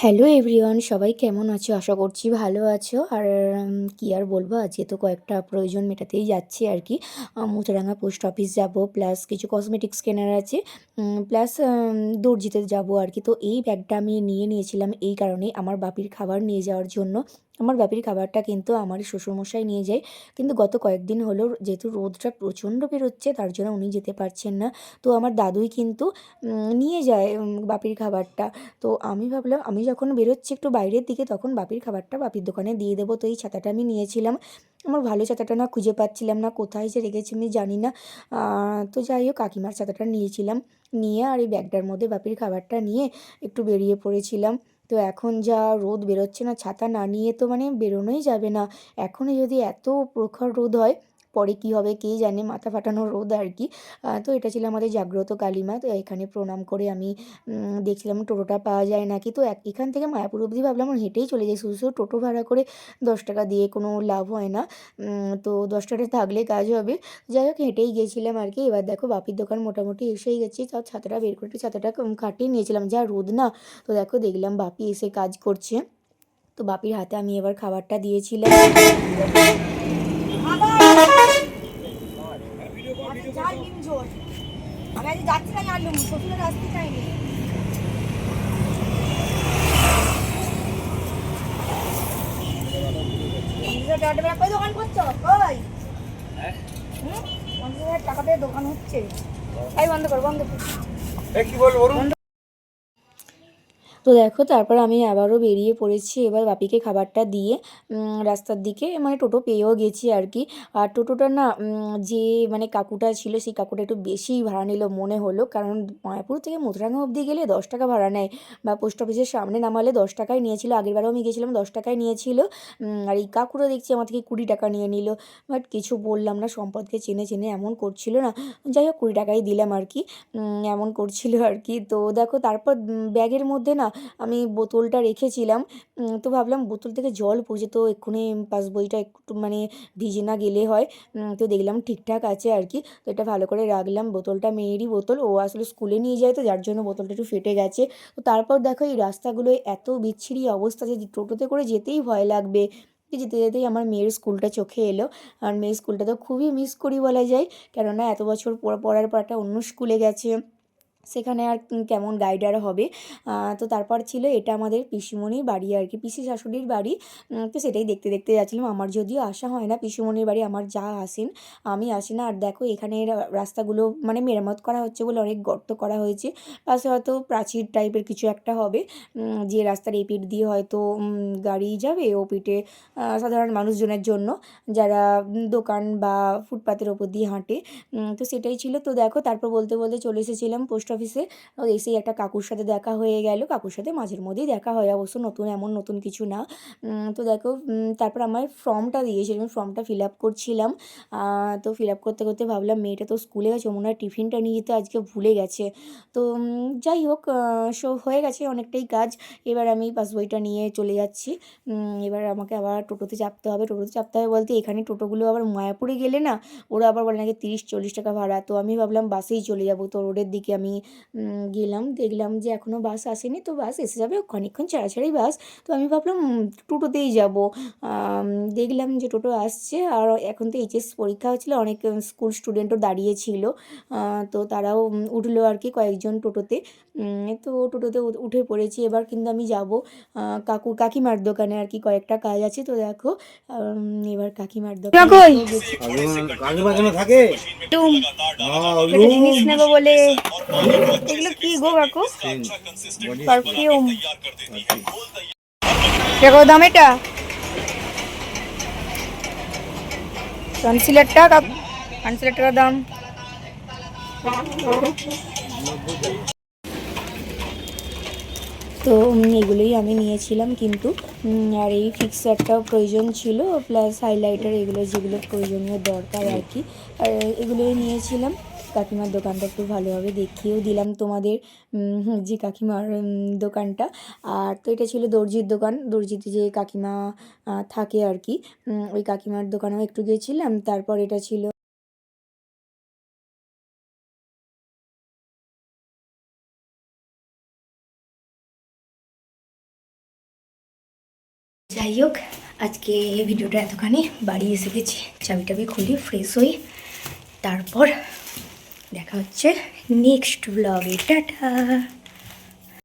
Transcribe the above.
Hello everyone, সবাই কেমন আছো? আশা করছি ভালো আছো। আর কি আর বলবো, আজকে তো কয়েকটা প্রয়োজন মেটাতেই যাচ্ছি আর কি। মুথাডাঙ্গা পোস্ট অফিস যাব, প্লাস কিছু কসমেটিক্স কেনার আছে, প্লাস দর্জিতে যাব আর কি। তো এই ব্যাগটা আমি নিয়েছিলাম এই কারণেই, আমার বাপির খাবার নিয়ে যাওয়ার জন্য। আমার বাপির খাবারটা কিন্তু আমার শ্বশুরমশাই নিয়ে যায়, কিন্তু গত কয়েকদিন হলো যেহেতু রোদটা প্রচণ্ড বেরোচ্ছে তার জন্য উনি যেতে পারছেন না। তো আমার দাদুই কিন্তু নিয়ে যায় বাপির খাবারটা। তো আমি ভাবলাম আমি যখন বেরোচ্ছি একটু বাইরের দিকে, তখন বাপির খাবারটা বাপির দোকানে দিয়ে দেবো। তো এই ছাতাটা আমি নিয়েছিলাম, আমার ভালো ছাতাটা না খুঁজে পাচ্ছিলাম না, কোথায় যে রেখেছি আমি জানি না। তো যাই হোক, কাকিমার ছাতাটা নিয়েছিলাম, নিয়ে আর এই ব্যাগটার মধ্যে বাপির খাবারটা নিয়ে একটু বেরিয়ে পড়েছিলাম। তো এখন যা রোদ বেরোচ্ছে না, ছাতা না নিয়ে তো মানে বেরোনোই যাবে না। এখনই যদি এত প্রখর রোদ হয়, পরে কি হবে কে জানে, মাথা ফাটানো রোদ আর কি। তো এটা ছিল আমাদের জাগ্রত কালীমা। তো এখানে প্রণাম করে আমি দেখছিলাম টোটোটা পাওয়া যায় নাকি। তো এখান থেকে মায়াপুর অবধি ভাবলাম হেঁটেই চলে যাই, শুধু শুধু টোটো ভাড়া করে 10 টাকা দিয়ে কোনো লাভ হয় না। তো 10 টাকা থাকলে কাজ হবে। যাই হোক, হেঁটেই গেছিলাম আর কি। এবার দেখো বাপির দোকান মোটামুটি এসেই গেছি, তাও ছাতাটা বের করে ছাতাটা খাটিয়ে নিয়েছিলাম, যা রোদ না। তো দেখো দেখলাম বাপি এসে কাজ করছে। তো বাপির হাতে আমি এবার খাবারটা দিয়েছিলাম। আমি যাচ্ছি না, আনলুম শ্বশুরের আসতে চাইনি। দোকান করছো কই? টাকা দিয়ে দোকান হচ্ছে, তাই বন্ধ কর বন্ধ কর। কি বলবো? তো দেখো তারপর আমি আবারও বেরিয়ে পড়েছি, এবার বাপিকে খাবারটা দিয়ে রাস্তার দিকে মানে টোটো পেয়েও গেছি আর কি। আর টোটোটা না যে মানে কাকুটা ছিল, সেই কাকুটা একটু বেশিই ভাড়া নিল মনে হলো, কারণ মায়াপুর থেকে মথুরাঙ্গা অবধি গেলে 10 টাকা ভাড়া নেয়, বা পোস্ট অফিসের সামনে নামালে 10 টাকায় নিয়েছিল। আগেরবারও আমি গেছিলাম 10 টাকায় নিয়েছিল। আর এই কাকুরা দেখছি আমার থেকে 20 টাকা নিয়ে নিল। বাট কিছু বললাম না, সম্পদকে চেনে চেনে এমন করছিল না। যাই হোক, 20 টাকাই দিলাম আর কি। এমন করছিল আর কি। তো দেখো তারপর ব্যাগের মধ্যে না আমি বোতলটা রেখেছিলাম। তো ভাবলাম বোতল থেকে জল পড়ছে, তো এক্ষুনি পাস বইটা একটু মানে ভিজে না গেলে হয়। তো দেখলাম ঠিকঠাক আছে আর কি। তো এটা ভালো করে রাখলাম, বোতলটা মেয়েরই বোতল, ও আসলে স্কুলে নিয়ে যায়, তো যার জন্য বোতলটা একটু ফেটে গেছে। তো তারপর দেখো এই রাস্তাগুলোয় এত বিচ্ছিরি অবস্থা যে টোটোতে করে যেতেই ভয় লাগবে। যেতে যেতেই আমার মেয়ের স্কুলটা চোখে এলো। আর মেয়ের স্কুলটা তো খুবই মিস করি বলা যায়, কেননা এত বছর পড়ার পর একটা অন্য স্কুলে গেছে, সেখানে আর কেমন গাইডার হবে। তো তারপর ছিল এটা আমাদের পিসিমণির বাড়ি আর কি, পিসি শাশুড়ির বাড়ি। তো সেটাই দেখতে দেখতে যাচ্ছিলাম। আমার যদিও আসা হয় না পিসিমণির বাড়ি, আমার যা আসেন, আমি আসি না। আর দেখো এখানে রাস্তাগুলো মানে মেরামত করা হচ্ছে বলে অনেক গর্ত করা হয়েছে, পাশে হয়তো প্রাচীর টাইপের কিছু একটা হবে, যে রাস্তার এই পিঠ দিয়ে হয়তো গাড়ি যাবে, ও পিঠে সাধারণ মানুষজনের জন্য, যারা দোকান বা ফুটপাতের ওপর দিয়ে হাঁটে। তো সেটাই ছিল। তো দেখো তারপর বলতে বলতে চলে এসেছিলাম পোস্ট অফিসে। এসেই একটা কাকুর সাথে দেখা হয়ে গেল, কাকুর সাথে মাঝের মধ্যেই দেখা হয় অবশ্য, নতুন কিছু না। তো দেখো তারপর আমার ফর্মটা দিয়েছিলাম, ফর্মটা ফিল আপ করছিলাম। তো ফিল আপ করতে করতে ভাবলাম মেয়েটা তো স্কুলে গেছে, মনে হয় টিফিনটা নিয়ে যেতে আজকে ভুলে গেছে। তো যাই হোক, হয়ে গেছে অনেকটাই কাজ। এবার আমি পাসবইটা নিয়ে চলে যাচ্ছি। এবার আমাকে আবার টোটোতে চাপতে হবে। টোটোতে চাপতে হবে বলতে এখানে টোটোগুলো আবার মায়াপুরে গেলে না, ওরা আবার বলে নাকি 30-40 টাকা ভাড়া। তো আমি ভাবলাম বাসেই চলে যাব। তো রোডের দিকে আমি গেলাম, দেখলাম যে এখনও বাস আসেনি, তো বাস এসে যাবে খানিকক্ষণ ছাড়াছাড়ি বাস। তো আমি ভাবলাম টোটোতেই যাব। দেখলাম যে টোটো আসছে, আর এখন তো এইচএস পরীক্ষা হচ্ছিলো, অনেক স্কুল স্টুডেন্টও দাঁড়িয়েছিল। তো তারাও উঠলো আর কি কয়েকজন টোটোতে। তো টোটোতে উঠে পড়েছি। এবার কিন্তু আমি যাব কাকিমার দোকানে আর কি, কয়েকটা কাজ আছে। তো দেখো এবার কাকিমার দোকানে গেছি। থাকে একটা জিনিস নেবো বলে। এগুলো কি গো কাকু? পারফিউম। দেখো দাম এটা কনসিলারটা, কনসিলারটার দাম তো এগুলোই আমি নিয়েছিলাম কিন্তু। আর এই ফিক্সারটাও প্রয়োজন ছিল, প্লাস হাইলাইটার, এগুলো যেগুলো প্রয়োজনীয় দরকার আর কি। আর এগুলোই নিয়েছিলাম। কাকিমার দোকানটা একটু ভালোভাবে দেখিয়েও দিলাম তোমাদের, যে কাকিমার দোকানটা। আর তো এটা ছিল দর্জির দোকান, দর্জিতে যে কাকিমা থাকে আর কি, ওই কাকিমার দোকানেও একটু গিয়েছিলাম। তারপর এটা ছিল যাই হোক, আজকে ভিডিওটা এতখানি, বাড়ি এসে গেছি, চাবি খুলি, ফ্রেশ হই, তারপর দেখা হচ্ছে নেক্সট ব্লগে। টাটা।